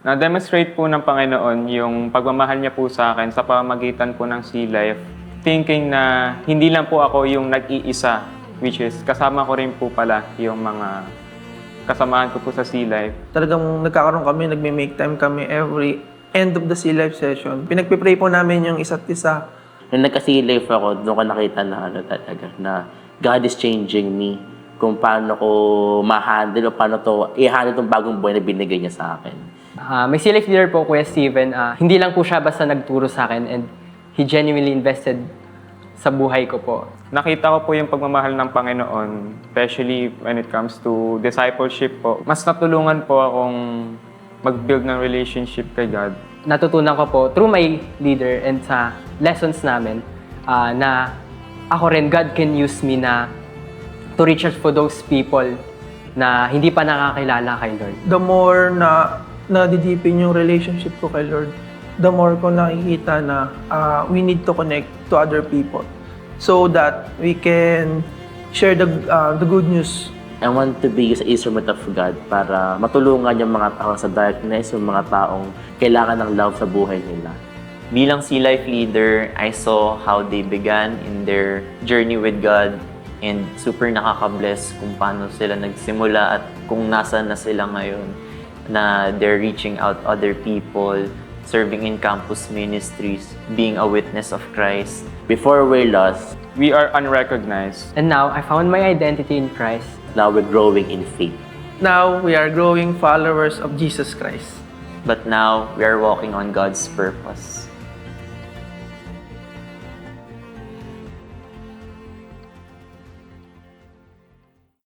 Na-demonstrate po ng Panginoon yung pagmamahal niya po sa akin sa pamamagitan po ng Sea Life. Thinking na hindi lang po ako yung nag-iisa, which is kasama ko rin po pala yung mga kasamahan ko po sa Sea Life. Talagang nagkakaroon kami, nagme-make time kami every end of the Sea Life session. Pinagpipray po namin yung isa't isa. Nung nagka-Sea Life ako, doon ko nakita na talaga, na God is changing me. Kung paano ko ma-handle o paano to i-handle itong bagong buhay na binigay niya sa akin. May Sea Life leader po, Kuya Steven. Hindi lang po siya basta nagturo sa akin and he genuinely invested sa buhay ko po. Nakita ko po yung pagmamahal ng Panginoon, especially when it comes to discipleship po. Mas natulungan po akong mag-build ng relationship kay God. Natutunan ko po through my leader and sa lessons namin na ako rin, God can use me na to reach out for those people na hindi pa nakakilala kay Lord. The more na nadidipin yung relationship ko kay Lord, the more ko nakikita na we need to connect to other people so that we can share the good news. I want to be an instrument of God para matulungan yung mga tao sa darkness, yung mga taong kailangan ng love sa buhay nila. Bilang Sea Life leader, I saw how they began in their journey with God and super nakaka-bless kung paano sila nagsimula at kung nasaan na sila ngayon, na they're reaching out other people, serving in campus ministries, being a witness of Christ. Before we're lost, We are unrecognized. And now, I found my identity in Christ. now we're growing in faith. Now, we are growing followers of Jesus Christ. But now, we are walking on God's purpose.